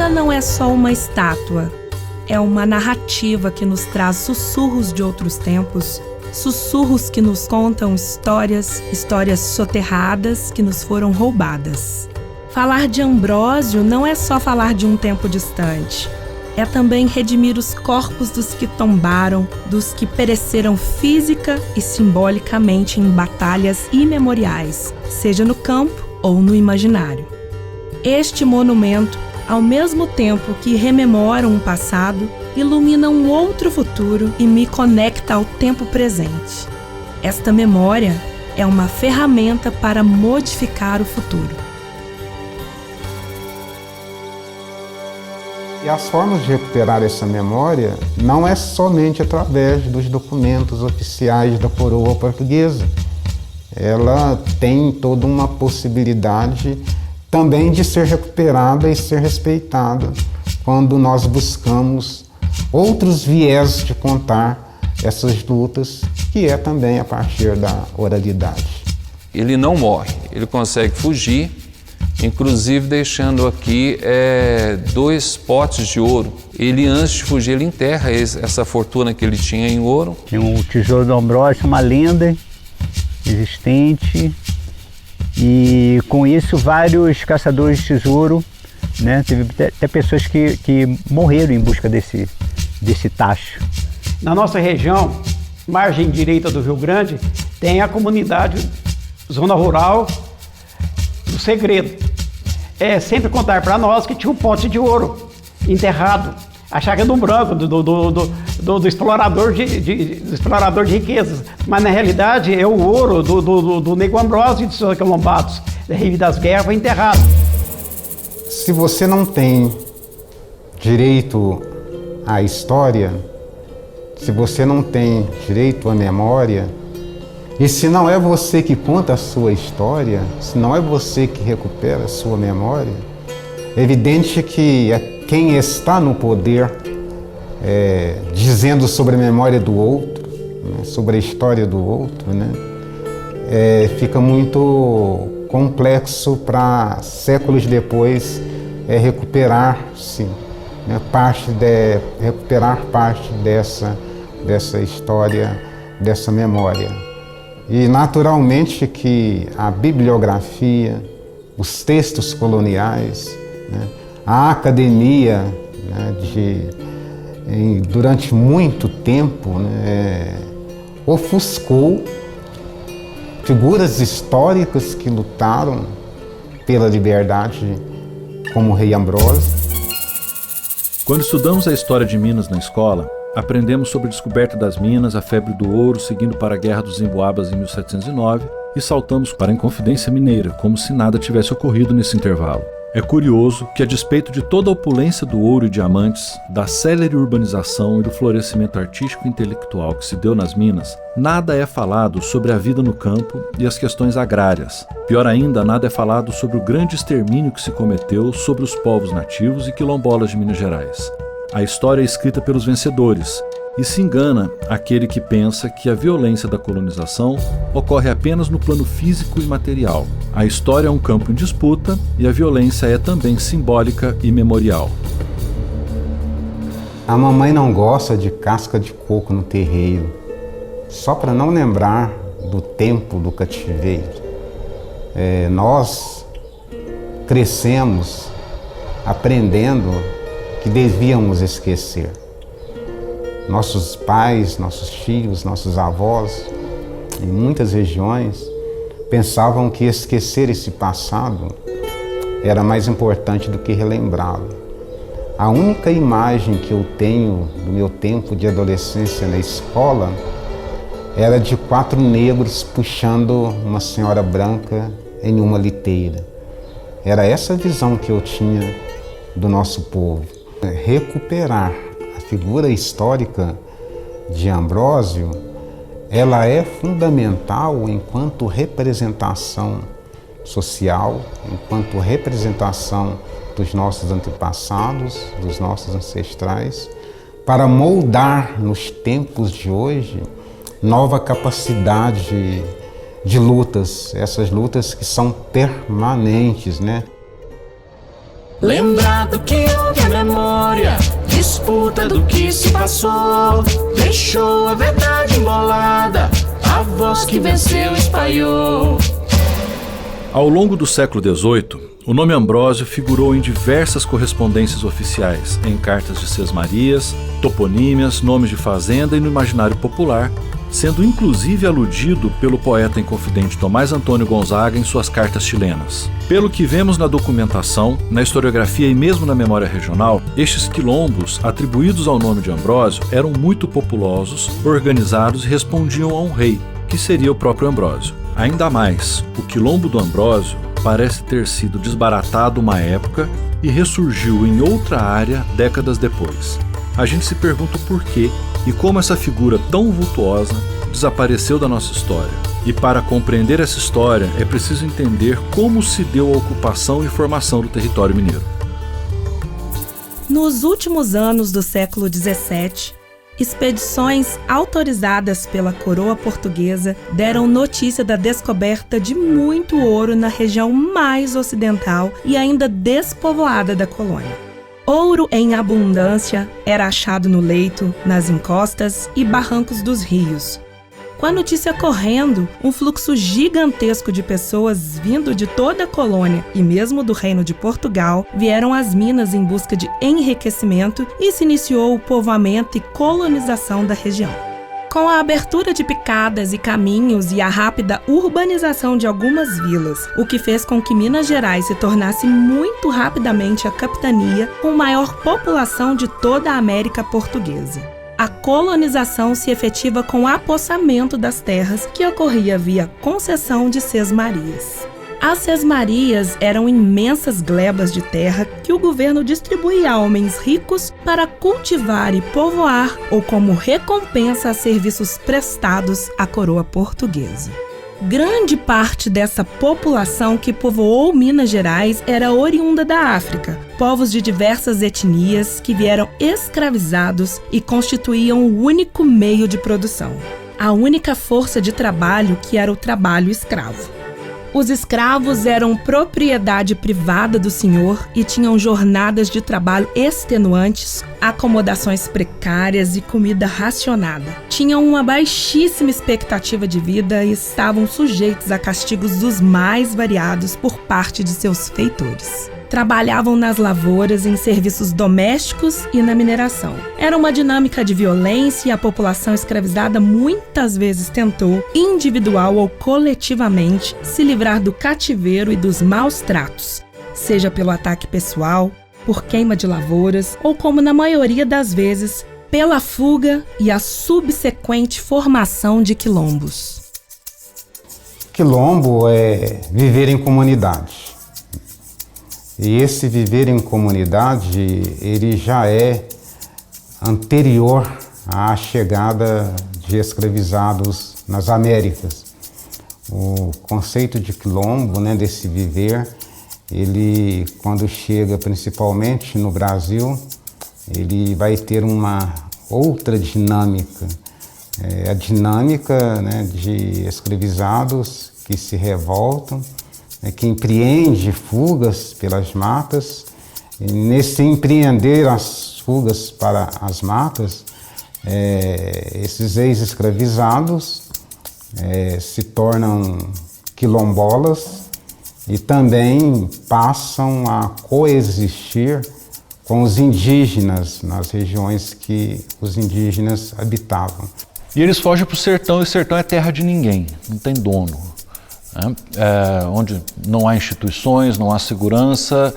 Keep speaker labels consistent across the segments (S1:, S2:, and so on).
S1: Essa não é só uma estátua, é uma narrativa que nos traz sussurros de outros tempos, sussurros que nos contam histórias soterradas que nos foram roubadas. Falar de Ambrósio não é só falar de um tempo distante, é também redimir os corpos dos que tombaram, dos que pereceram física e simbolicamente em batalhas imemoriais, seja no campo ou no imaginário. Este monumento, ao mesmo tempo que rememora um passado, ilumina um outro futuro e me conecta ao tempo presente. Esta memória é uma ferramenta para modificar o futuro.
S2: E as formas de recuperar essa memória não é somente através dos documentos oficiais da coroa portuguesa. Ela tem toda uma possibilidade também de ser recuperada e ser respeitada quando nós buscamos outros viés de contar essas lutas, que é também a partir da oralidade.
S3: Ele não morre, ele consegue fugir, inclusive deixando aqui 2 potes de ouro. Ele, antes de fugir, ele enterra essa fortuna que ele tinha em ouro.
S4: Tem um tesouro do Ambrósio, uma lenda existente, e com isso vários caçadores de tesouro, né? Teve até pessoas que morreram em busca desse tacho.
S5: Na nossa região, margem direita do Rio Grande, tem a comunidade Zona Rural do Segredo. É sempre contar para nós que tinha um pote de ouro enterrado, achar que é do branco, do explorador de riquezas, mas na realidade é o ouro do Nego Ambrósio e de seus aquilombados, da Rio das Guerras, foi enterrado.
S2: Se você não tem direito à história, se você não tem direito à memória, e se não é você que conta a sua história, se não é você que recupera a sua memória, é evidente que quem está no poder dizendo sobre a memória do outro, né, sobre a história do outro, né, fica muito complexo para séculos depois recuperar-se, né, recuperar parte dessa história, dessa memória. E naturalmente que a bibliografia, os textos coloniais, né, a academia, né, durante muito tempo, né, ofuscou figuras históricas que lutaram pela liberdade, como o rei Ambrósio.
S6: Quando estudamos a história de Minas na escola, aprendemos sobre a descoberta das minas, a febre do ouro, seguindo para a Guerra dos Emboabas em 1709 e saltamos para a Inconfidência Mineira, como se nada tivesse ocorrido nesse intervalo. É curioso que, a despeito de toda a opulência do ouro e diamantes, da célere urbanização e do florescimento artístico e intelectual que se deu nas minas, nada é falado sobre a vida no campo e as questões agrárias. Pior ainda, nada é falado sobre o grande extermínio que se cometeu sobre os povos nativos e quilombolas de Minas Gerais. A história é escrita pelos vencedores, e se engana aquele que pensa que a violência da colonização ocorre apenas no plano físico e material. A história é um campo em disputa e a violência é também simbólica e memorial.
S2: A mamãe não gosta de casca de coco no terreiro, só para não lembrar do tempo do cativeiro. Nós crescemos aprendendo que devíamos esquecer. Nossos pais, nossos tios, nossos avós, em muitas regiões, pensavam que esquecer esse passado era mais importante do que relembrá-lo. A única imagem que eu tenho do meu tempo de adolescência na escola era de 4 negros puxando uma senhora branca em uma liteira. Era essa visão que eu tinha do nosso povo. Recuperar a figura histórica de Ambrósio, ela é fundamental enquanto representação social, enquanto representação dos nossos antepassados, dos nossos ancestrais, para moldar nos tempos de hoje nova capacidade de lutas, essas lutas que são permanentes, né?
S7: Lembrar do que houve a memória, disputa do que se passou, deixou a verdade embolada, a voz que venceu espalhou.
S6: Ao longo do século XVIII, o nome Ambrósio figurou em diversas correspondências oficiais, em cartas de sesmarias, toponímias, nomes de fazenda e no imaginário popular, sendo inclusive aludido pelo poeta inconfidente Tomás Antônio Gonzaga em suas cartas chilenas. Pelo que vemos na documentação, na historiografia e mesmo na memória regional, estes quilombos, atribuídos ao nome de Ambrósio, eram muito populosos, organizados e respondiam a um rei, que seria o próprio Ambrósio. Ainda mais, o quilombo do Ambrósio parece ter sido desbaratado uma época e ressurgiu em outra área décadas depois. A gente se pergunta o porquê e como essa figura tão vultuosa desapareceu da nossa história. E para compreender essa história é preciso entender como se deu a ocupação e formação do território mineiro.
S1: Nos últimos anos do século XVII, expedições autorizadas pela coroa portuguesa deram notícia da descoberta de muito ouro na região mais ocidental e ainda despovoada da colônia. Ouro em abundância era achado no leito, nas encostas e barrancos dos rios. Com a notícia correndo, um fluxo gigantesco de pessoas vindo de toda a colônia e mesmo do Reino de Portugal vieram às minas em busca de enriquecimento e se iniciou o povoamento e colonização da região. Com a abertura de picadas e caminhos e a rápida urbanização de algumas vilas, o que fez com que Minas Gerais se tornasse muito rapidamente a capitania com maior população de toda a América Portuguesa. A colonização se efetiva com o apossamento das terras, que ocorria via concessão de sesmarias. As sesmarias eram imensas glebas de terra que o governo distribuía a homens ricos para cultivar e povoar ou como recompensa a serviços prestados à coroa portuguesa. Grande parte dessa população que povoou Minas Gerais era oriunda da África, povos de diversas etnias que vieram escravizados e constituíam o único meio de produção, a única força de trabalho que era o trabalho escravo. Os escravos eram propriedade privada do senhor e tinham jornadas de trabalho extenuantes, acomodações precárias e comida racionada. Tinham uma baixíssima expectativa de vida e estavam sujeitos a castigos dos mais variados por parte de seus feitores. Trabalhavam nas lavouras, em serviços domésticos e na mineração. Era uma dinâmica de violência e a população escravizada muitas vezes tentou, individual ou coletivamente, se livrar do cativeiro e dos maus tratos, seja pelo ataque pessoal, por queima de lavouras ou, como na maioria das vezes, pela fuga e a subsequente formação de quilombos.
S2: Quilombo é viver em comunidade. E esse viver em comunidade, ele já é anterior à chegada de escravizados nas Américas. O conceito de quilombo, né, desse viver, ele, quando chega principalmente no Brasil, ele vai ter uma outra dinâmica. A dinâmica, né, de escravizados que se revoltam, que empreende fugas pelas matas. E nesse empreender as fugas para as matas, esses ex-escravizados se tornam quilombolas e também passam a coexistir com os indígenas nas regiões que os indígenas habitavam.
S6: E eles fogem para o sertão, e o sertão é terra de ninguém, não tem dono. Onde não há instituições, não há segurança,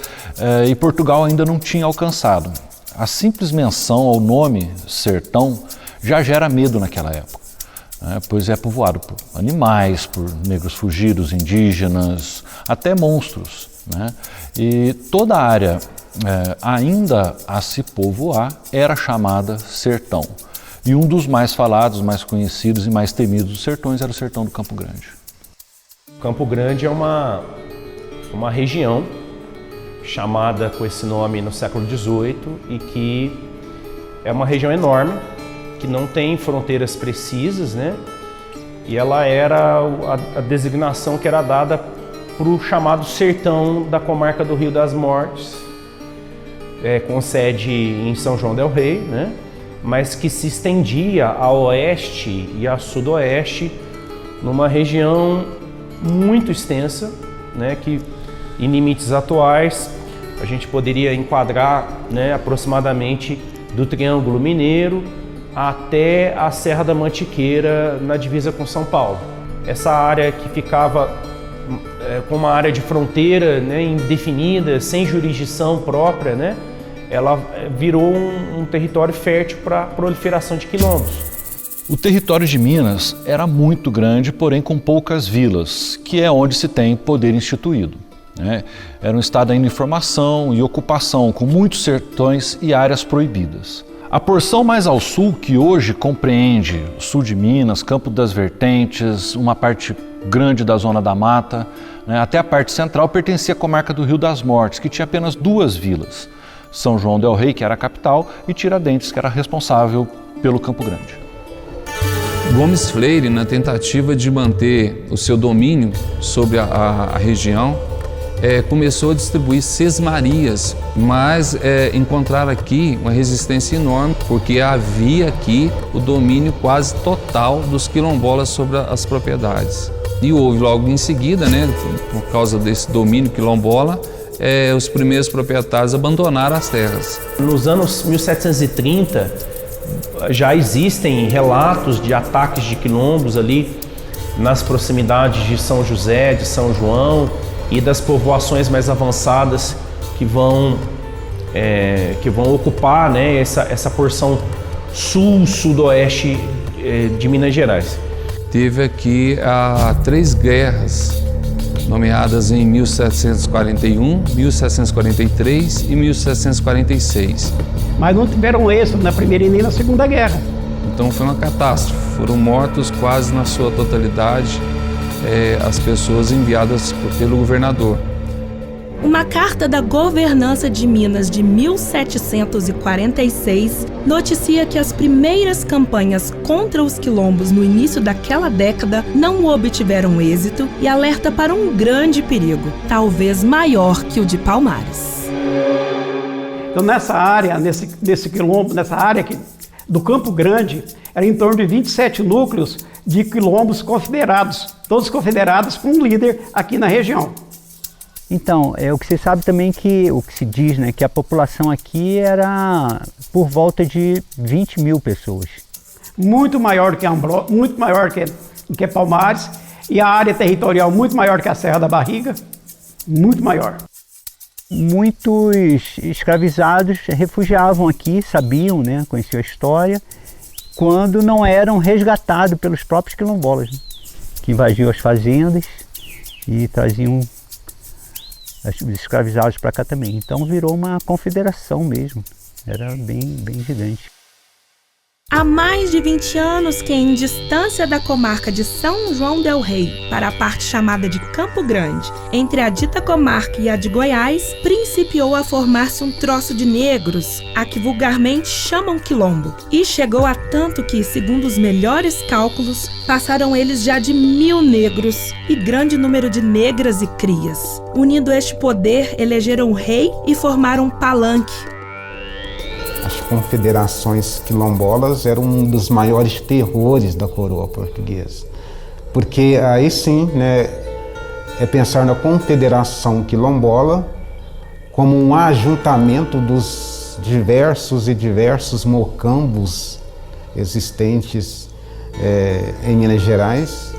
S6: e Portugal ainda não tinha alcançado. A simples menção ao nome sertão já gera medo naquela época, pois é povoado por animais, por negros fugidos, indígenas, até monstros. E toda a área ainda a se povoar era chamada sertão. E um dos mais falados, mais conhecidos e mais temidos dos sertões era o sertão do Campo Grande.
S8: Campo Grande é uma região chamada com esse nome no século XVIII e que é uma região enorme, que não tem fronteiras precisas, né? E ela era a designação que era dada para o chamado sertão da comarca do Rio das Mortes, com sede em São João del Rei, né? Mas que se estendia a oeste e a sudoeste, numa região muito extensa, né? Que em limites atuais a gente poderia enquadrar, né, aproximadamente do Triângulo Mineiro até a Serra da Mantiqueira, na divisa com São Paulo. Essa área que ficava com uma área de fronteira, né, indefinida, sem jurisdição própria, né, ela virou um território fértil para a proliferação de quilombos.
S6: O território de Minas era muito grande, porém com poucas vilas, que é onde se tem poder instituído, né? Era um estado ainda em formação e ocupação, com muitos sertões e áreas proibidas. A porção mais ao sul, que hoje compreende o sul de Minas, Campo das Vertentes, uma parte grande da Zona da Mata, né, até a parte central, pertencia à comarca do Rio das Mortes, que tinha apenas 2 vilas: São João del Rei, que era a capital, e Tiradentes, que era responsável pelo Campo Grande.
S3: Gomes Freire, na tentativa de manter o seu domínio sobre a região, começou a distribuir sesmarias, mas encontraram aqui uma resistência enorme, porque havia aqui o domínio quase total dos quilombolas sobre as propriedades. E houve logo em seguida, né, por causa desse domínio quilombola, os primeiros proprietários abandonaram as terras.
S8: Nos anos 1730, já existem relatos de ataques de quilombos ali nas proximidades de São José, de São João e das povoações mais avançadas que vão ocupar, né, essa porção sul-sudoeste de Minas Gerais.
S3: Teve aqui 3 guerras, nomeadas em 1741, 1743 e 1746.
S5: Mas não tiveram êxito na Primeira e nem na Segunda Guerra.
S3: Então foi uma catástrofe, foram mortos quase na sua totalidade as pessoas enviadas pelo governador.
S1: Uma carta da governança de Minas de 1746 noticia que as primeiras campanhas contra os quilombos no início daquela década não obtiveram êxito e alerta para um grande perigo, talvez maior que o de Palmares.
S5: Então nessa área, nesse quilombo, nessa área aqui, do Campo Grande, era em torno de 27 núcleos de quilombos confederados, todos confederados com um líder aqui na região.
S4: Então, o que se sabe também o que se diz, né, que a população aqui era por volta de 20 mil pessoas.
S5: Muito maior que Ambró, muito maior que Palmares, e a área territorial muito maior que a Serra da Barriga, muito maior.
S4: Muitos escravizados refugiavam aqui, sabiam, né, conheciam a história, quando não eram resgatados pelos próprios quilombolas, né, que invadiam as fazendas e traziam os escravizados para cá também. Então virou uma confederação mesmo, era bem gigante.
S1: Há mais de 20 anos que, em distância da comarca de São João del Rei para a parte chamada de Campo Grande, entre a dita comarca e a de Goiás, principiou a formar-se um troço de negros, a que vulgarmente chamam quilombo. E chegou a tanto que, segundo os melhores cálculos, passaram eles já de 1000 negros e grande número de negras e crias. Unindo este poder, elegeram rei e formaram um palanque.
S2: As confederações quilombolas eram um dos maiores terrores da coroa portuguesa. Porque aí sim, né, é pensar na confederação quilombola como um ajuntamento dos diversos mocambos existentes em Minas Gerais,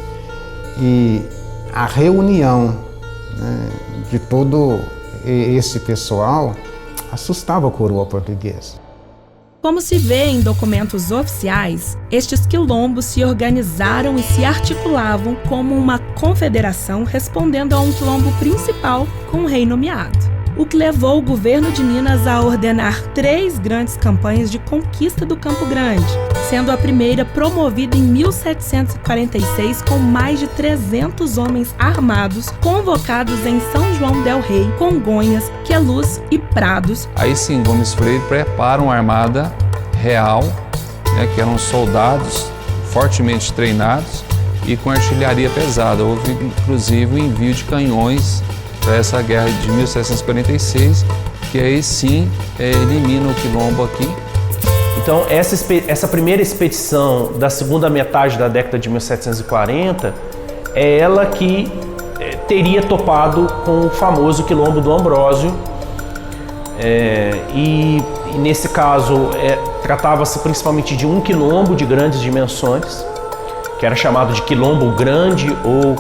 S2: e a reunião, né, de todo esse pessoal assustava a coroa portuguesa.
S1: Como se vê em documentos oficiais, estes quilombos se organizaram e se articulavam como uma confederação, respondendo a um quilombo principal com um rei nomeado. O que levou o governo de Minas a ordenar 3 grandes campanhas de conquista do Campo Grande, sendo a primeira promovida em 1746 com mais de 300 homens armados convocados em São João del Rei, Congonhas, Queluz e Prados.
S3: Aí sim, Gomes Freire prepara uma armada real, né, que eram soldados fortemente treinados e com artilharia pesada. Houve inclusive o envio de canhões para essa guerra de 1746, que aí sim elimina o quilombo aqui.
S8: Então, essa primeira expedição da segunda metade da década de 1740 é ela que teria topado com o famoso quilombo do Ambrósio. E nesse caso, tratava-se principalmente de um quilombo de grandes dimensões, que era chamado de Quilombo Grande ou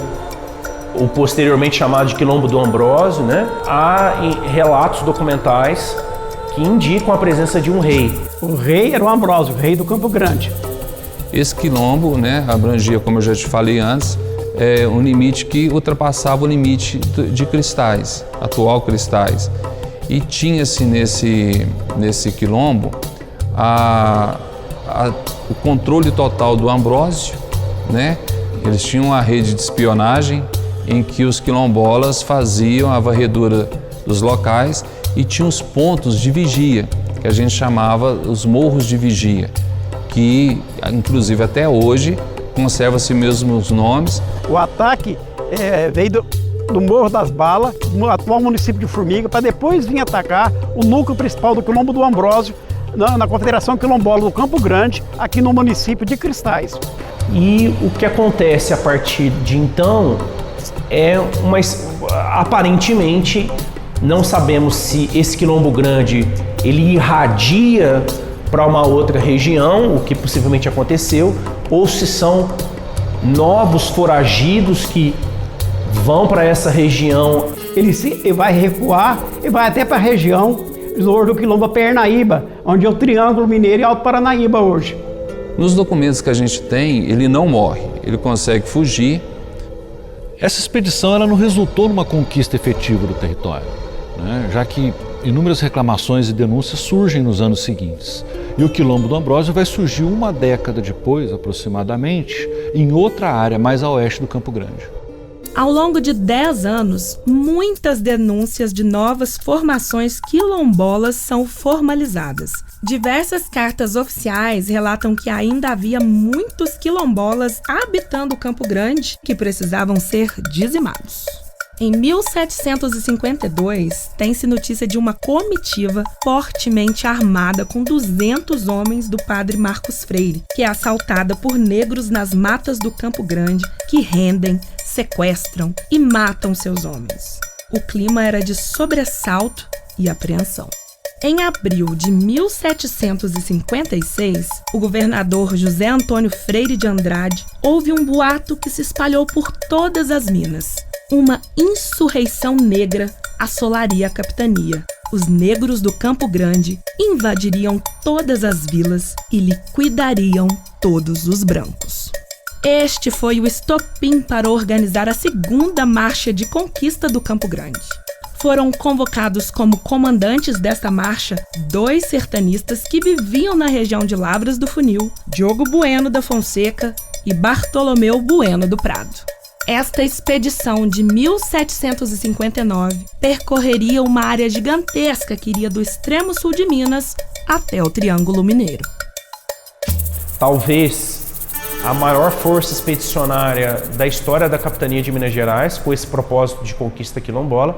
S8: posteriormente chamado de Quilombo do Ambrósio, né? Há relatos documentais que indicam a presença de um rei.
S5: O rei era o Ambrósio, o rei do Campo Grande.
S3: Esse quilombo, né, abrangia, como eu já te falei antes, um limite que ultrapassava o limite de Cristais, atual Cristais. E tinha-se nesse quilombo o controle total do Ambrósio, né? Eles tinham uma rede de espionagem em que os quilombolas faziam a varredura dos locais e tinham os pontos de vigia, que a gente chamava os morros de vigia, que inclusive até hoje conserva-se mesmo os nomes.
S5: O ataque veio do Morro das Balas, no atual município de Formiga, para depois vir atacar o núcleo principal do Quilombo do Ambrósio, na Confederação Quilombola do Campo Grande, aqui no município de Cristais.
S8: E o que acontece a partir de então aparentemente, não sabemos se esse Quilombo Grande ele irradia para uma outra região, o que possivelmente aconteceu, ou se são novos foragidos que vão para essa região.
S5: Ele vai recuar e vai até para a região do Quilombo Pernaíba, onde é o Triângulo Mineiro e Alto Paranaíba hoje.
S3: Nos documentos que a gente tem, ele não morre, ele consegue fugir.
S6: Essa expedição ela não resultou numa conquista efetiva do território, né? Já que inúmeras reclamações e denúncias surgem nos anos seguintes. E o Quilombo do Ambrósio vai surgir uma década depois, aproximadamente, em outra área mais a oeste do Campo Grande.
S1: Ao longo de 10 anos, muitas denúncias de novas formações quilombolas são formalizadas. Diversas cartas oficiais relatam que ainda havia muitos quilombolas habitando o Campo Grande que precisavam ser dizimados. Em 1752, tem-se notícia de uma comitiva fortemente armada com 200 homens do padre Marcos Freire, que é assaltada por negros nas matas do Campo Grande, que rendem, sequestram e matam seus homens. O clima era de sobressalto e apreensão. Em abril de 1756, o governador José Antônio Freire de Andrade ouve um boato que se espalhou por todas as Minas. Uma insurreição negra assolaria a capitania. Os negros do Campo Grande invadiriam todas as vilas e liquidariam todos os brancos. Este foi o estopim para organizar a segunda marcha de conquista do Campo Grande. Foram convocados como comandantes desta marcha 2 sertanistas que viviam na região de Lavras do Funil, Diogo Bueno da Fonseca e Bartolomeu Bueno do Prado. Esta expedição de 1759 percorreria uma área gigantesca que iria do extremo sul de Minas até o Triângulo Mineiro.
S8: Talvez a maior força expedicionária da história da capitania de Minas Gerais, com esse propósito de conquista quilombola,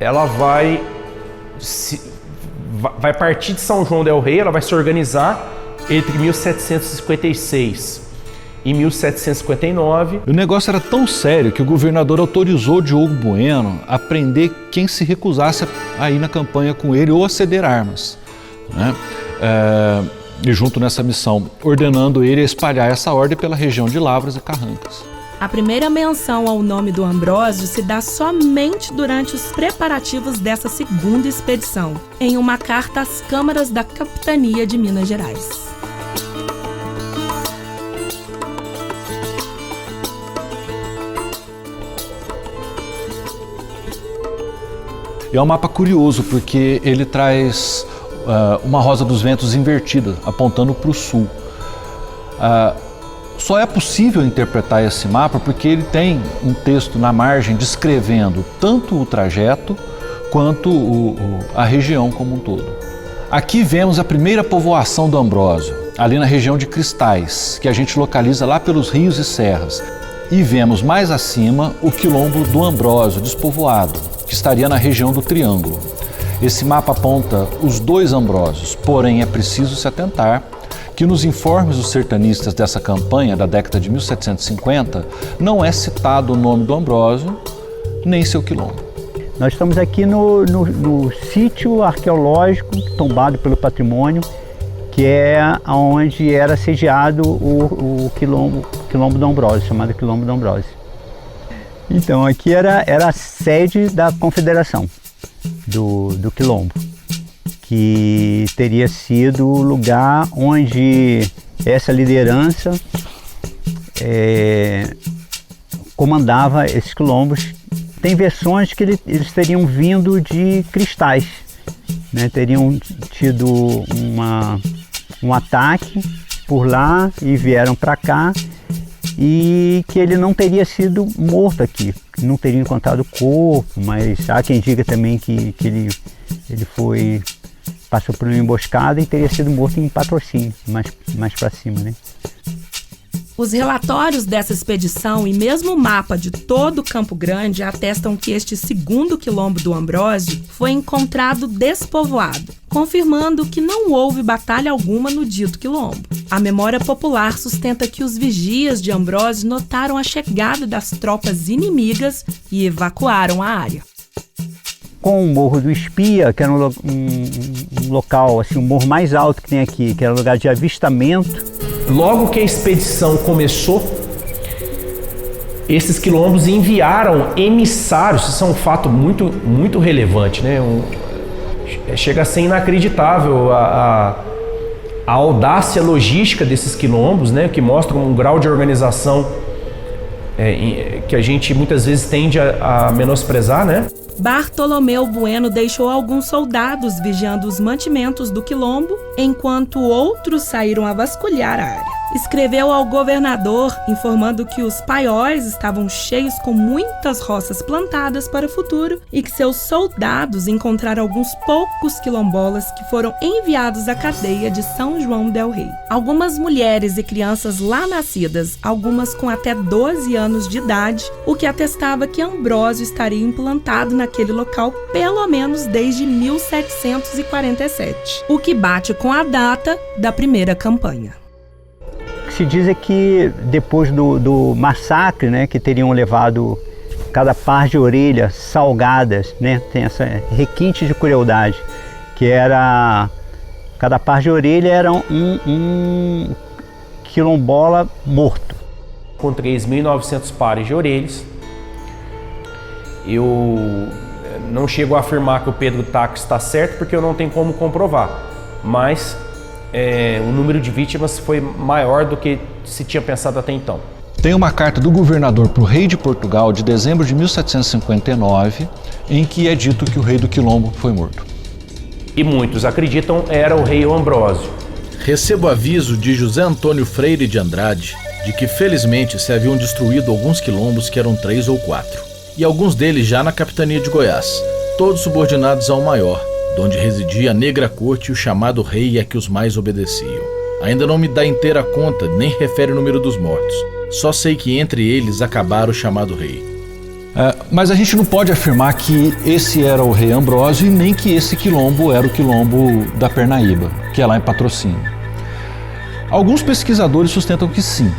S8: ela vai partir de São João del Rei, ela vai se organizar entre 1756 e 1759.
S6: O negócio era tão sério que o governador autorizou Diogo Bueno a prender quem se recusasse a ir na campanha com ele ou a ceder armas, né? E junto nessa missão, ordenando ele a espalhar essa ordem pela região de Lavras e Carrancas.
S1: A primeira menção ao nome do Ambrósio se dá somente durante os preparativos dessa segunda expedição, em uma carta às câmaras da capitania de Minas Gerais.
S6: E é um mapa curioso porque ele traz uma rosa dos ventos invertida, apontando para o sul. Só é possível interpretar esse mapa porque ele tem um texto na margem descrevendo tanto o trajeto quanto a região como um todo. Aqui vemos a primeira povoação do Ambrósio, ali na região de Cristais, que a gente localiza lá pelos rios e serras. E vemos mais acima o Quilombo do Ambrósio, despovoado, que estaria na região do Triângulo. Esse mapa aponta os 2 Ambrósios, porém é preciso se atentar que nos informes dos sertanistas dessa campanha da década de 1750 não é citado o nome do Ambrósio nem seu quilombo.
S4: Nós estamos aqui no sítio arqueológico tombado pelo patrimônio, que é onde era sediado o quilombo do Ambrósio, chamado Quilombo do Ambrósio. Então aqui era a sede da confederação do quilombo, que teria sido o lugar onde essa liderança comandava esses quilombos. Tem versões que eles teriam vindo de Cristais, né? Teriam tido um ataque por lá e vieram para cá, e que ele não teria sido morto aqui, não teria encontrado o corpo, mas há quem diga também que ele passou por uma emboscada e teria sido morto em Patrocínio, mais para cima, né?
S1: Os relatórios dessa expedição e mesmo o mapa de todo Campo Grande atestam que este segundo quilombo do Ambrósio foi encontrado despovoado, confirmando que não houve batalha alguma no dito quilombo. A memória popular sustenta que os vigias de Ambrósio notaram a chegada das tropas inimigas e evacuaram a área.
S4: Com o Morro do Espia, que era um local, assim, o morro mais alto que tem aqui, que era um lugar de avistamento.
S8: Logo que a expedição começou, esses quilombos enviaram emissários. Isso é um fato muito relevante, né? Chega a ser inacreditável a audácia logística desses quilombos, né? Que mostram um grau de organização que a gente muitas vezes tende a menosprezar, né?
S1: Bartolomeu Bueno deixou alguns soldados vigiando os mantimentos do quilombo, enquanto outros saíram a vasculhar a área. Escreveu ao governador informando que os paióis estavam cheios com muitas roças plantadas para o futuro e que seus soldados encontraram alguns poucos quilombolas que foram enviados à cadeia de São João del Rei. Algumas mulheres e crianças lá nascidas, algumas com até 12 anos de idade, o que atestava que Ambrósio estaria implantado naquele local pelo menos desde 1747, o que bate com a data da primeira campanha.
S4: O que se diz é que depois do massacre, né, que teriam levado cada par de orelhas salgadas, né, tem essa requinte de crueldade, que era cada par de orelha era um quilombola morto.
S8: Com 3.900 pares de orelhas, eu não chego a afirmar que o Pedro Taques está certo, porque eu não tenho como comprovar, mas o número de vítimas foi maior do que se tinha pensado até então.
S6: Tem uma carta do governador para o rei de Portugal de dezembro de 1759, em que é dito que o rei do quilombo foi morto.
S8: E muitos acreditam era o rei Ambrósio.
S9: Recebo aviso de José Antônio Freire de Andrade de que felizmente se haviam destruído alguns quilombos, que eram 3 ou 4, e alguns deles já na capitania de Goiás, todos subordinados ao maior, onde residia a negra corte e o chamado rei a que os mais obedeciam. Ainda não me dá inteira conta, nem refere o número dos mortos. Só sei que entre eles acabaram o chamado rei.
S6: Mas a gente não pode afirmar que esse era o rei Ambrósio e nem que esse quilombo era o quilombo da Pernaíba, que é lá em Patrocínio. Alguns pesquisadores sustentam que sim,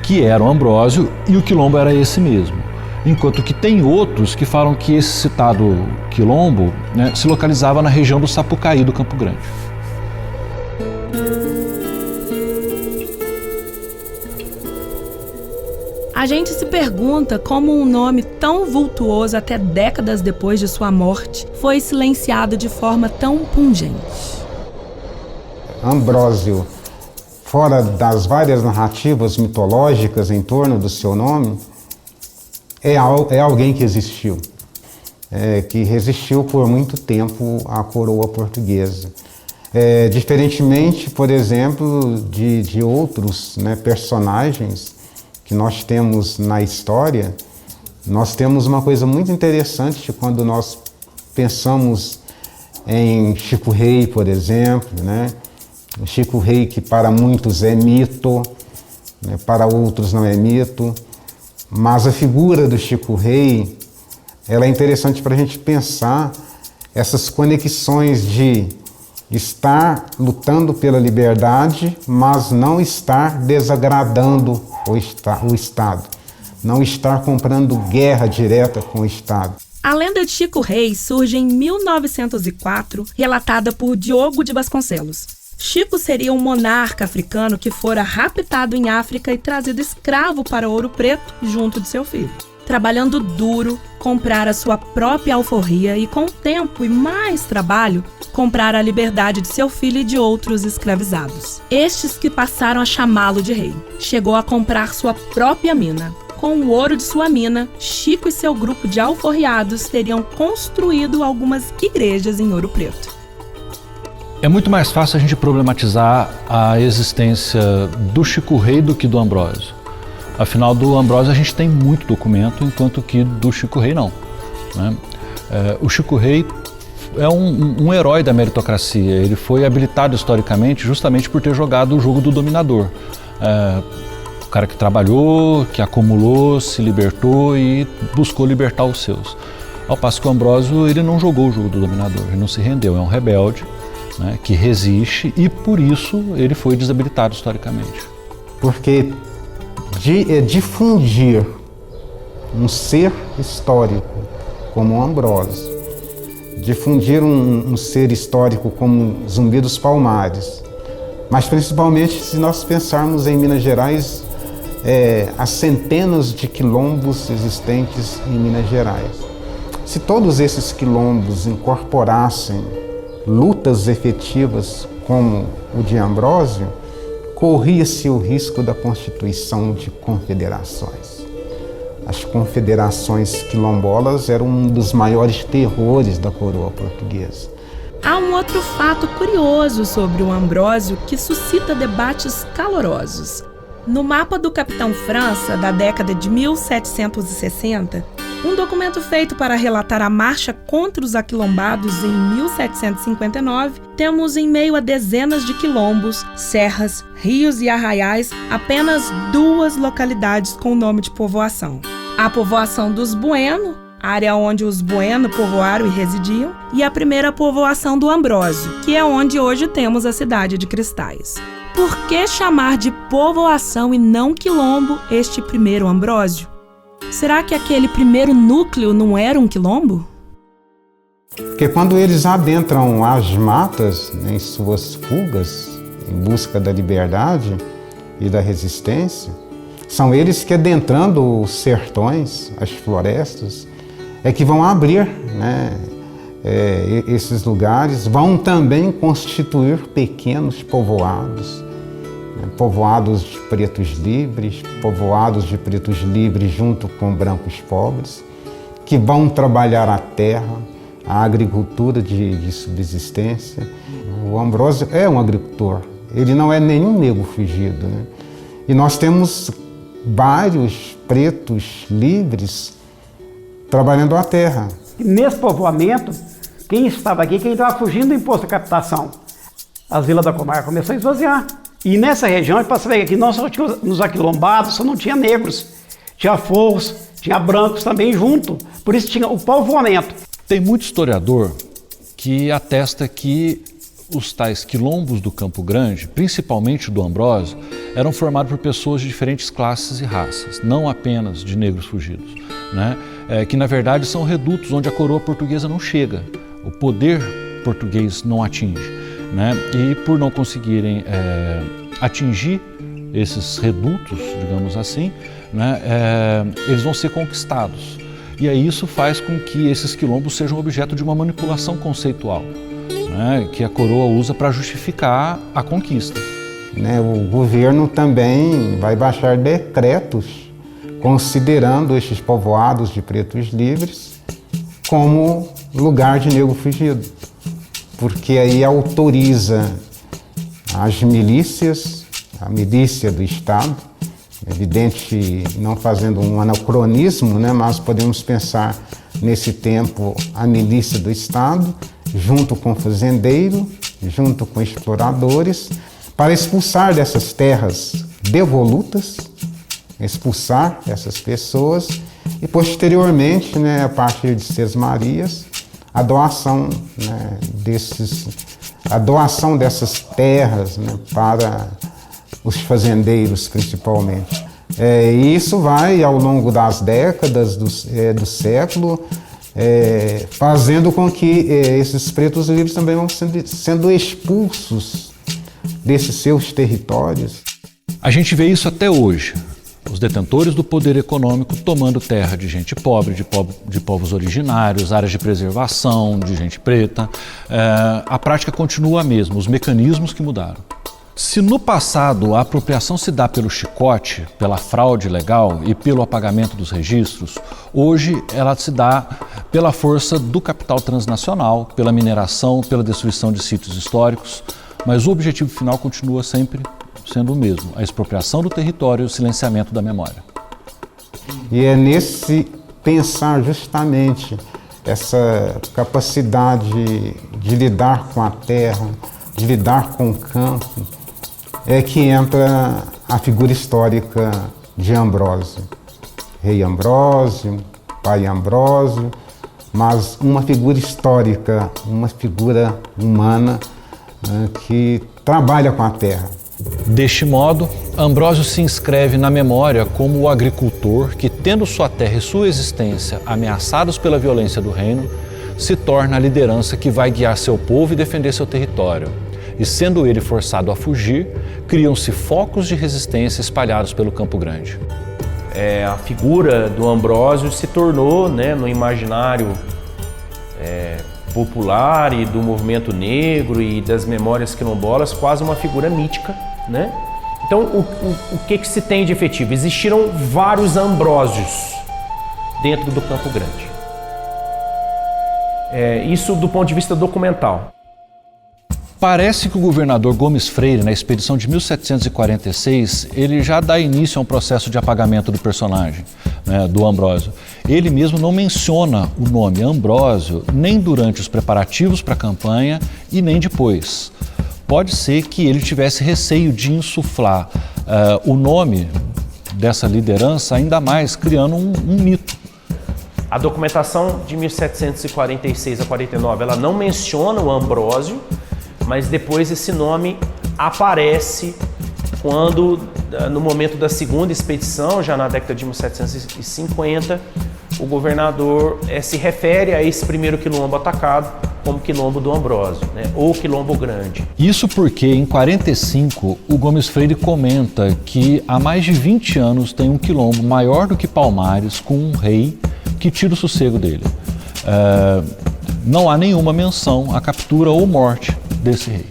S6: que era o Ambrósio e o quilombo era esse mesmo. Enquanto que tem outros que falam que esse citado quilombo, né, se localizava na região do Sapucaí do Campo Grande.
S1: A gente se pergunta como um nome tão vultuoso até décadas depois de sua morte foi silenciado de forma tão pungente.
S2: Ambrósio, fora das várias narrativas mitológicas em torno do seu nome, é alguém que existiu, que resistiu por muito tempo à coroa portuguesa. Diferentemente, por exemplo, de outros, né, personagens que nós temos na história, nós temos uma coisa muito interessante quando nós pensamos em Chico Rei, por exemplo, né? O Chico Rei, que para muitos é mito, né, para outros não é mito. Mas a figura do Chico Rei, ela é interessante para a gente pensar essas conexões de estar lutando pela liberdade, mas não estar desagradando o Estado, não estar comprando guerra direta com o Estado.
S1: A lenda de Chico Rei surge em 1904, relatada por Diogo de Vasconcelos. Chico seria um monarca africano que fora raptado em África e trazido escravo para Ouro Preto junto de seu filho. Trabalhando duro, comprara sua própria alforria e, com tempo e mais trabalho, comprara a liberdade de seu filho e de outros escravizados. Estes que passaram a chamá-lo de rei. Chegou a comprar sua própria mina. Com o ouro de sua mina, Chico e seu grupo de alforriados teriam construído algumas igrejas em Ouro Preto.
S6: É muito mais fácil a gente problematizar a existência do Chico Rei do que do Ambrósio. Afinal, do Ambrósio a gente tem muito documento, enquanto que do Chico Rei não, né? O Chico Rei é um herói da meritocracia. Ele foi habilitado historicamente justamente por ter jogado o jogo do dominador. O cara que trabalhou, que acumulou, se libertou e buscou libertar os seus. Ao passo que o Ambrósio, ele não jogou o jogo do dominador, ele não se rendeu, é um rebelde, né, que resiste, e por isso ele foi desabilitado historicamente.
S2: Porque difundir um ser histórico como o Ambrósio, difundir um ser histórico como Zumbi dos Palmares, mas principalmente se nós pensarmos em Minas Gerais, as centenas de quilombos existentes em Minas Gerais. Se todos esses quilombos incorporassem lutas efetivas como o de Ambrósio, corria-se o risco da constituição de confederações. As confederações quilombolas eram um dos maiores terrores da coroa portuguesa.
S1: Há um outro fato curioso sobre o Ambrósio que suscita debates calorosos. No mapa do Capitão França, da década de 1760, um documento feito para relatar a marcha contra os aquilombados em 1759, temos em meio a dezenas de quilombos, serras, rios e arraiais, apenas 2 localidades com o nome de povoação. A povoação dos Bueno, área onde os Bueno povoaram e residiam, e a primeira povoação do Ambrósio, que é onde hoje temos a cidade de Cristais. Por que chamar de povoação e não quilombo este primeiro Ambrósio? Será que aquele primeiro núcleo não era um quilombo?
S2: Porque quando eles adentram as matas, né, em suas fugas, em busca da liberdade e da resistência, são eles que, adentrando os sertões, as florestas, é que vão abrir, né, esses lugares, vão também constituir pequenos povoados, né, povoados de pretos livres, junto com brancos pobres, que vão trabalhar a terra, a agricultura de subsistência. O Ambrósio é um agricultor, ele não é nenhum negro fugido, né? E nós temos vários pretos livres trabalhando a terra.
S5: Nesse povoamento, quem estava aqui, quem estava fugindo do imposto de captação, as vilas da comarca começou a esvaziar. E nessa região, para saber que não só tinha nos aquilombados, só não tinha negros, tinha forros, tinha brancos também junto, por isso tinha o povoamento.
S6: Tem muito historiador que atesta que os tais quilombos do Campo Grande, principalmente do Ambrósio, eram formados por pessoas de diferentes classes e raças, não apenas de negros fugidos, né? Que na verdade são redutos onde a coroa portuguesa não chega, o poder português não atinge, né? E por não conseguirem atingir esses redutos, digamos assim, né, eles vão ser conquistados. E aí isso faz com que esses quilombos sejam objeto de uma manipulação conceitual, né, que a coroa usa para justificar a conquista.
S2: Né, o governo também vai baixar decretos considerando estes povoados de pretos livres como lugar de negro fugido, porque aí autoriza as milícias, a milícia do Estado, evidente, não fazendo um anacronismo, né, mas podemos pensar nesse tempo a milícia do Estado, junto com fazendeiro, junto com exploradores, para expulsar dessas terras devolutas, expulsar essas pessoas e posteriormente, né, a partir de Sesmarias, a doação, a doação dessas terras, para os fazendeiros principalmente. E isso vai ao longo das décadas do século, fazendo com que esses pretos livres também vão sendo expulsos desses seus territórios.
S6: A gente vê isso até hoje. Os detentores do poder econômico tomando terra de gente pobre, de povos originários, áreas de preservação, de gente preta. A prática continua a mesma, os mecanismos que mudaram. Se no passado a apropriação se dá pelo chicote, pela fraude legal e pelo apagamento dos registros, hoje ela se dá pela força do capital transnacional, pela mineração, pela destruição de sítios históricos, mas o objetivo final continua sempre sendo o mesmo, a expropriação do território e o silenciamento da memória.
S2: E é nesse pensar justamente essa capacidade de lidar com a terra, de lidar com o campo, que entra a figura histórica de Ambrósio. Rei Ambrósio, pai Ambrósio, mas uma figura histórica, uma figura humana que trabalha com a terra.
S6: Deste modo, Ambrósio se inscreve na memória como o agricultor que, tendo sua terra e sua existência ameaçados pela violência do reino, se torna a liderança que vai guiar seu povo e defender seu território. E sendo ele forçado a fugir, criam-se focos de resistência espalhados pelo Campo Grande.
S8: A figura do Ambrósio se tornou, no imaginário popular e do movimento negro e das memórias quilombolas quase uma figura mítica, Então, o que se tem de efetivo? Existiram vários Ambrósios dentro do Campo Grande. Isso do ponto de vista documental.
S6: Parece que o governador Gomes Freire, na expedição de 1746, ele já dá início a um processo de apagamento do personagem, do Ambrósio. Ele mesmo não menciona o nome Ambrósio nem durante os preparativos para a campanha e nem depois. Pode ser que ele tivesse receio de insuflar o nome dessa liderança ainda mais, criando um mito.
S8: A documentação de 1746 a 49, ela não menciona o Ambrósio, mas depois esse nome aparece quando, no momento da segunda expedição, já na década de 1750, o governador se refere a esse primeiro quilombo atacado como quilombo do Ambrósio, ou quilombo grande.
S6: Isso porque, em 45, o Gomes Freire comenta que há mais de 20 anos tem um quilombo maior do que Palmares, com um rei que tira o sossego dele. Não há nenhuma menção à captura ou morte desse rei.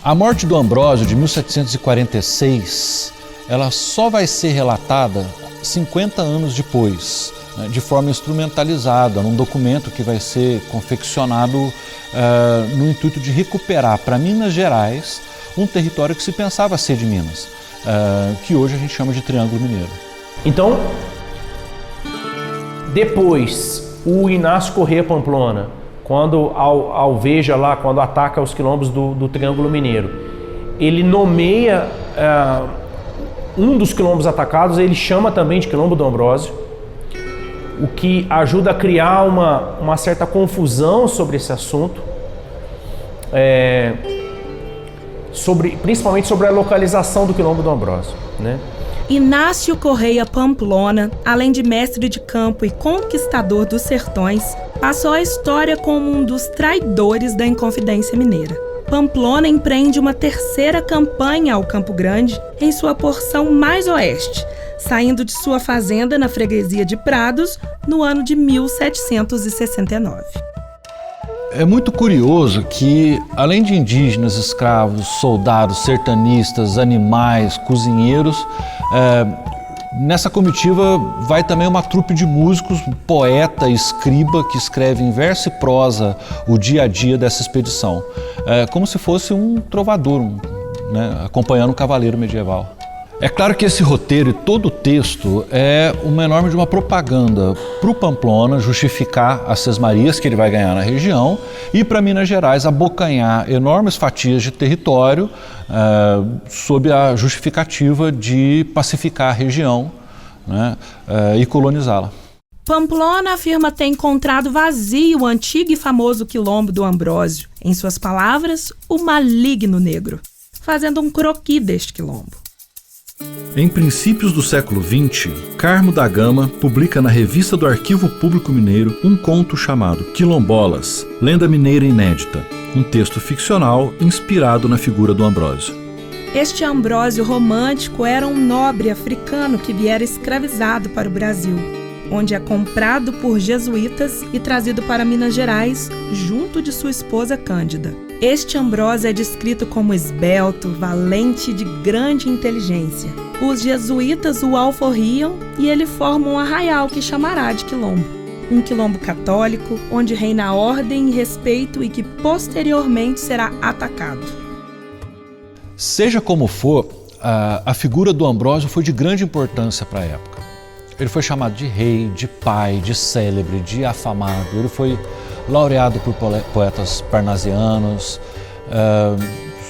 S6: A morte do Ambrósio, de 1746, ela só vai ser relatada 50 anos depois, de forma instrumentalizada, num documento que vai ser confeccionado no intuito de recuperar para Minas Gerais um território que se pensava ser de Minas, que hoje a gente chama de Triângulo Mineiro.
S8: Então, depois, o Inácio Corrêa Pamplona, quando alveja lá, quando ataca os quilombos do Triângulo Mineiro, ele nomeia um dos quilombos atacados, ele chama também de quilombo do Ambrósio, o que ajuda a criar uma certa confusão sobre esse assunto, principalmente sobre a localização do quilombo do Ambrósio,
S1: Inácio Corrêa Pamplona, além de mestre de campo e conquistador dos sertões, passou a história como um dos traidores da Inconfidência Mineira. Pamplona empreende uma terceira campanha ao Campo Grande em sua porção mais oeste, saindo de sua fazenda na freguesia de Prados no ano de 1769.
S6: É muito curioso que, além de indígenas, escravos, soldados, sertanistas, animais, cozinheiros, nessa comitiva vai também uma trupe de músicos, poeta e escriba que escreve em verso e prosa o dia a dia dessa expedição, como se fosse um trovador, acompanhando um cavaleiro medieval. É claro que esse roteiro e todo o texto é uma enorme de uma propaganda para o Pamplona justificar as sesmarias que ele vai ganhar na região e para Minas Gerais abocanhar enormes fatias de território sob a justificativa de pacificar a região e colonizá-la.
S1: Pamplona afirma ter encontrado vazio o antigo e famoso quilombo do Ambrósio, em suas palavras, o maligno negro, fazendo um croquis deste quilombo.
S6: Em princípios do século XX, Carmo da Gama publica na Revista do Arquivo Público Mineiro um conto chamado Quilombolas, Lenda Mineira Inédita, um texto ficcional inspirado na figura do Ambrósio.
S1: Este Ambrósio romântico era um nobre africano que viera escravizado para o Brasil, onde é comprado por jesuítas e trazido para Minas Gerais, junto de sua esposa Cândida. Este Ambrósio é descrito como esbelto, valente e de grande inteligência. Os jesuítas o alforriam e ele forma um arraial que chamará de quilombo. Um quilombo católico, onde reina ordem e respeito e que posteriormente será atacado.
S10: Seja como for, a figura do Ambrósio foi de grande importância para a época. Ele foi chamado de rei, de pai, de célebre, de afamado. Ele foi laureado por poetas parnasianos.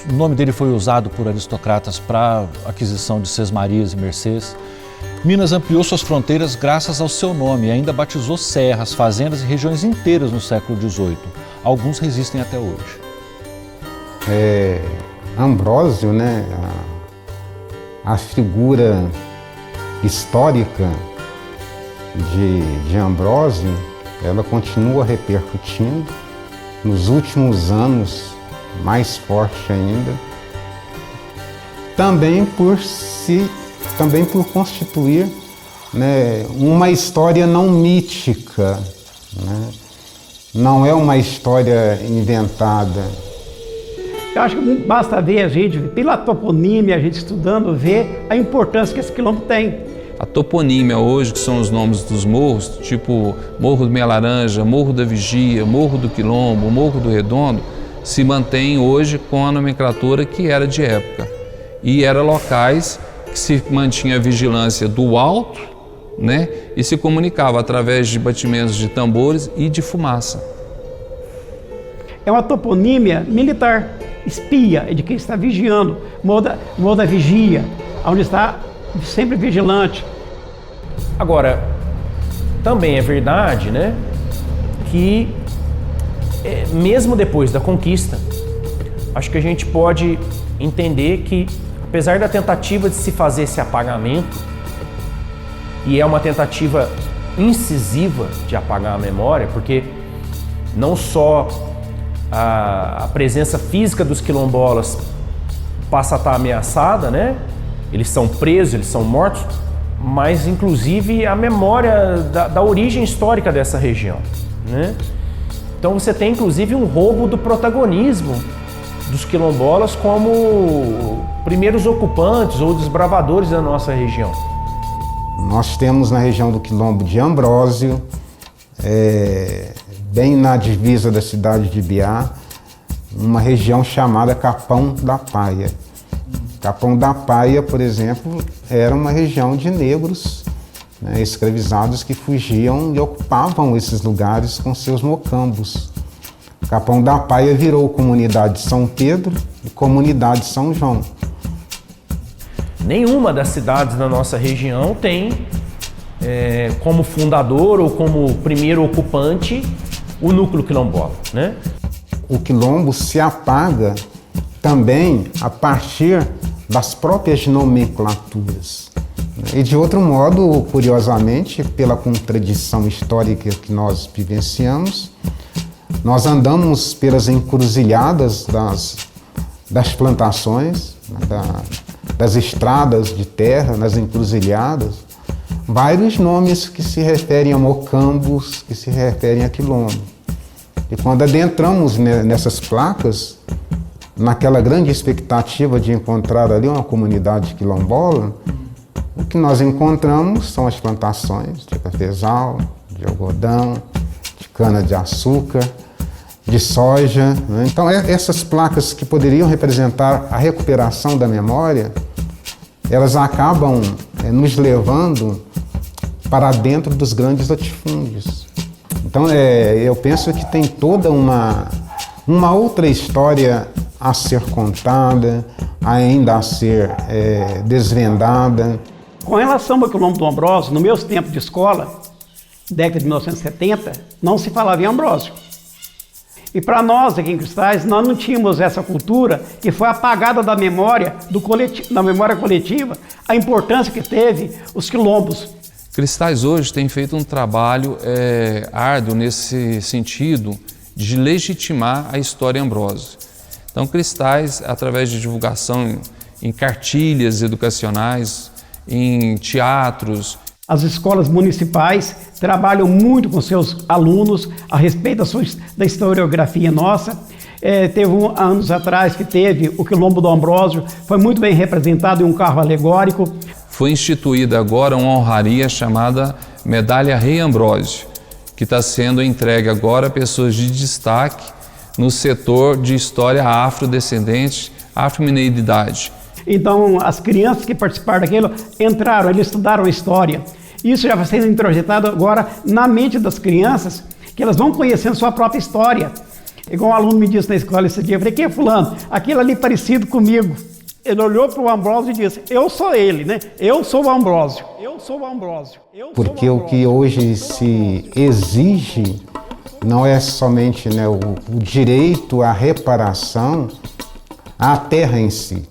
S10: O nome dele foi usado por aristocratas para aquisição de sesmarias e mercês. Minas ampliou suas fronteiras graças ao seu nome e ainda batizou serras, fazendas e regiões inteiras no século XVIII. Alguns resistem até hoje.
S2: Ambrósio, né? A figura histórica de Ambrósio, ela continua repercutindo nos últimos anos, mais forte ainda, também por constituir, né, uma história não mítica, né? Não é uma história inventada.
S5: Eu acho que basta ver a gente, pela toponímia, a gente estudando, ver a importância que esse quilombo tem.
S3: A toponímia hoje, que são os nomes dos morros, tipo Morro do Meia Laranja, Morro da Vigia, Morro do Quilombo, Morro do Redondo, se mantém hoje com a nomenclatura que era de época. E eram locais que se mantinha a vigilância do alto, né, e se comunicava através de batimentos de tambores e de fumaça.
S5: É uma toponímia militar, espia, é de quem está vigiando, Morro da Vigia, onde está sempre vigilante.
S8: Agora, também é verdade, né, que mesmo depois da conquista, acho que a gente pode entender que, apesar da tentativa de se fazer esse apagamento, e é uma tentativa incisiva de apagar a memória, porque não só a presença física dos quilombolas passa a estar ameaçada, né? Eles são presos, eles são mortos, mas inclusive a memória da origem histórica dessa região, né? Então você tem inclusive um roubo do protagonismo dos quilombolas como primeiros ocupantes ou desbravadores da nossa região.
S2: Nós temos na região do quilombo de Ambrósio, bem na divisa da cidade de Biá, uma região chamada Capão da Paia. Capão da Paia, por exemplo, era uma região de negros, né, escravizados que fugiam e ocupavam esses lugares com seus mocambos. Capão da Paia virou comunidade São Pedro e comunidade São João.
S8: Nenhuma das cidades da nossa região tem como fundador ou como primeiro ocupante o núcleo quilombola, né?
S2: O quilombo se apaga também a partir das próprias nomenclaturas. E de outro modo, curiosamente, pela contradição histórica que nós vivenciamos, nós andamos pelas encruzilhadas das plantações, das estradas de terra, nas encruzilhadas, vários nomes que se referem a mocambos, que se referem a quilombo. E quando adentramos nessas placas, naquela grande expectativa de encontrar ali uma comunidade quilombola, o que nós encontramos são as plantações de cafezal, de algodão, de cana-de-açúcar, de soja, né? Então essas placas que poderiam representar a recuperação da memória, elas acabam nos levando para dentro dos grandes latifúndios. Então eu penso que tem toda uma outra história a ser contada, ainda a ser desvendada.
S5: Com relação ao quilombo do Ambrósio, no meus tempos de escola, década de 1970, não se falava em Ambrósio. E para nós aqui em Cristais, nós não tínhamos essa cultura que foi apagada da memória, da memória coletiva, a importância que teve os quilombos.
S3: Cristais hoje tem feito um trabalho árduo nesse sentido de legitimar a história Ambrósio. Então, Cristais, através de divulgação em cartilhas educacionais, em teatros.
S5: As escolas municipais trabalham muito com seus alunos a respeito da historiografia nossa. Teve anos atrás que teve o Quilombo do Ambrósio, foi muito bem representado em um carro alegórico.
S3: Foi instituída agora uma honraria chamada Medalha Rei Ambrósio, que está sendo entregue agora a pessoas de destaque no setor de história afrodescendente, afro-mineridade.
S5: Então, as crianças que participaram daquilo entraram, eles estudaram a história. Isso já vai sendo introjetado agora na mente das crianças, que elas vão conhecendo sua própria história. Igual um aluno me disse na escola esse dia, eu falei, quem é fulano? Aquilo ali parecido comigo. Ele olhou para o Ambrósio e disse, eu sou ele, né? Eu sou o Ambrósio. Eu sou o Ambrósio.
S2: Porque o que hoje se exige não é somente, né, o direito à reparação à terra em si.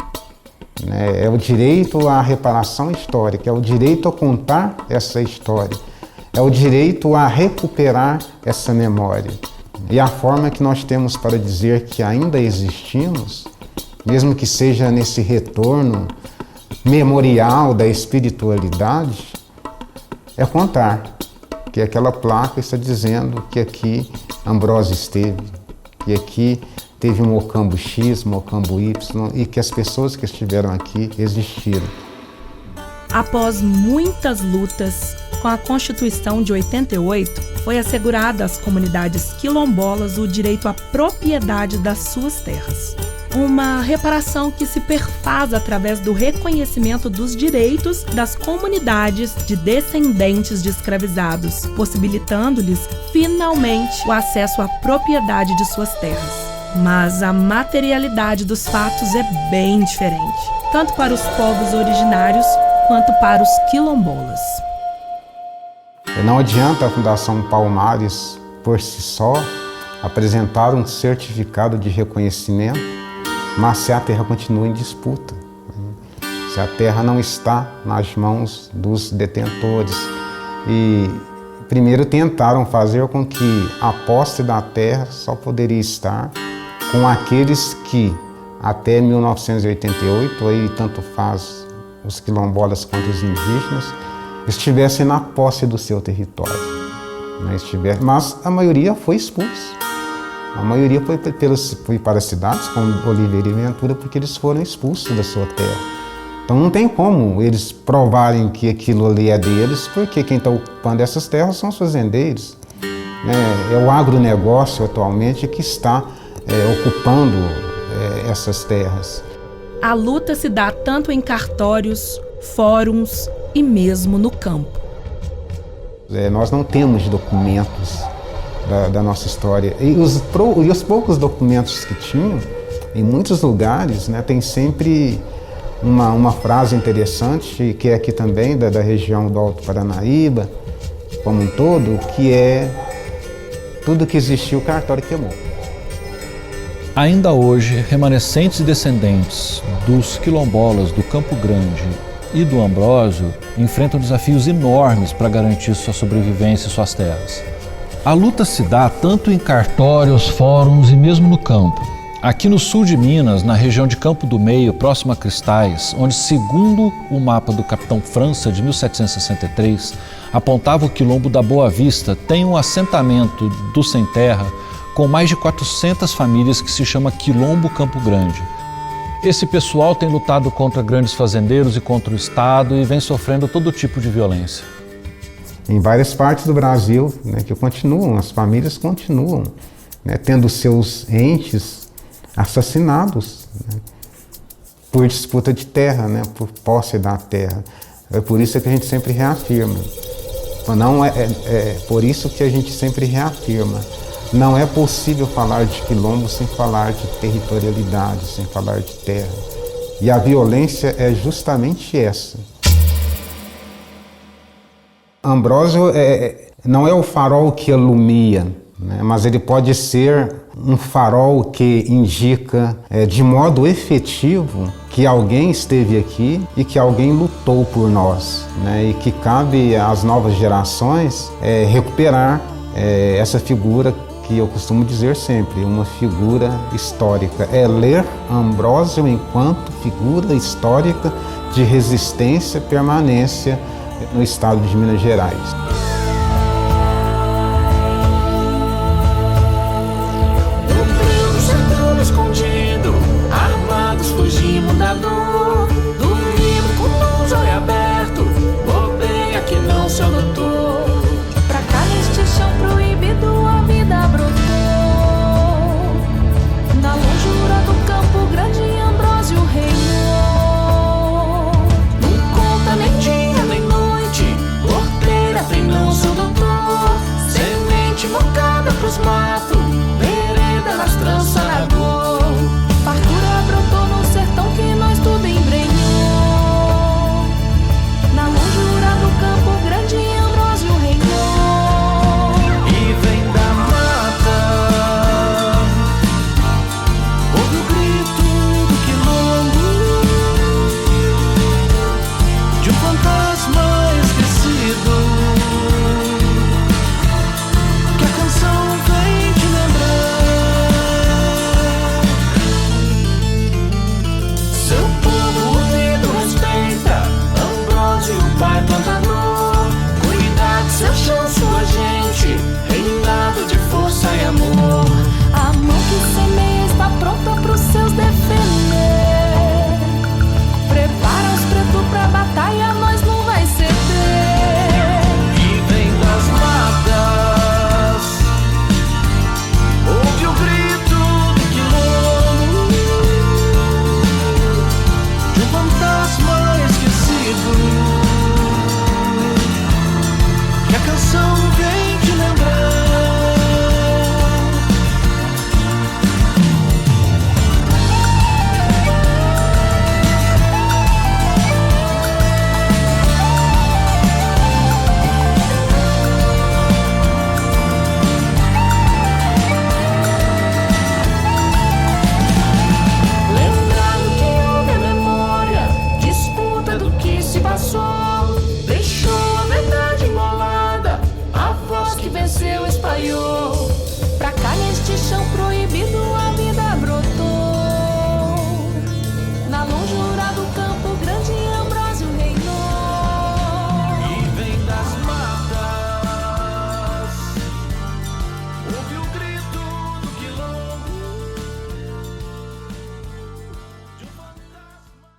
S2: É o direito à reparação histórica, é o direito a contar essa história, é o direito a recuperar essa memória. E a forma que nós temos para dizer que ainda existimos, mesmo que seja nesse retorno memorial da espiritualidade, é contar que aquela placa está dizendo que aqui Ambrósio esteve, que aqui teve um Mocambo X, Mocambo Y e que as pessoas que estiveram aqui existiram.
S1: Após muitas lutas, com a Constituição de 88, foi assegurado às comunidades quilombolas o direito à propriedade das suas terras. Uma reparação que se perfaz através do reconhecimento dos direitos das comunidades de descendentes de escravizados, possibilitando-lhes, finalmente, o acesso à propriedade de suas terras. Mas a materialidade dos fatos é bem diferente, tanto para os povos originários quanto para os quilombolas.
S2: Não adianta a Fundação Palmares, por si só, apresentar um certificado de reconhecimento, mas se a terra continua em disputa, se a terra não está nas mãos dos detentores. E primeiro tentaram fazer com que a posse da terra só poderia estar com aqueles que, até 1988, aí tanto faz os quilombolas quanto os indígenas, estivessem na posse do seu território. Mas a maioria foi expulsa. A maioria foi para as cidades, como Oliveira e Ventura, porque eles foram expulsos da sua terra. Então não tem como eles provarem que aquilo ali é deles, porque quem está ocupando essas terras são os fazendeiros. É o agronegócio atualmente que está ocupando essas terras.
S1: A luta se dá tanto em cartórios, fóruns e mesmo no campo.
S2: Nós não temos documentos da nossa história. E os poucos documentos que tinham, em muitos lugares, né, tem sempre uma frase interessante, que é aqui também, da região do Alto Paranaíba, como um todo, que é tudo que existiu, o cartório queimou.
S10: Ainda hoje, remanescentes e descendentes dos quilombolas do Campo Grande e do Ambrósio enfrentam desafios enormes para garantir sua sobrevivência e suas terras. A luta se dá tanto em cartórios, fóruns e mesmo no campo. Aqui no sul de Minas, na região de Campo do Meio, próximo a Cristais, onde, segundo o mapa do Capitão França de 1763, apontava o quilombo da Boa Vista, tem um assentamento do sem terra com mais de 400 famílias que se chama Quilombo Campo Grande. Esse pessoal tem lutado contra grandes fazendeiros e contra o Estado e vem sofrendo todo tipo de violência.
S2: Em várias partes do Brasil, né, que continuam, as famílias continuam, né, tendo seus entes assassinados, né, por disputa de terra, né, por posse da terra. É por isso que a gente sempre reafirma. Não por isso que a gente sempre reafirma. Não é possível falar de quilombo sem falar de territorialidade, sem falar de terra. E a violência é justamente essa. Ambrósio não é o farol que alumia, né? Mas ele pode ser um farol que indica de modo efetivo que alguém esteve aqui e que alguém lutou por nós, né? E que cabe às novas gerações recuperar essa figura que eu costumo dizer sempre, uma figura histórica. É ler Ambrósio enquanto figura histórica de resistência e permanência no estado de Minas Gerais.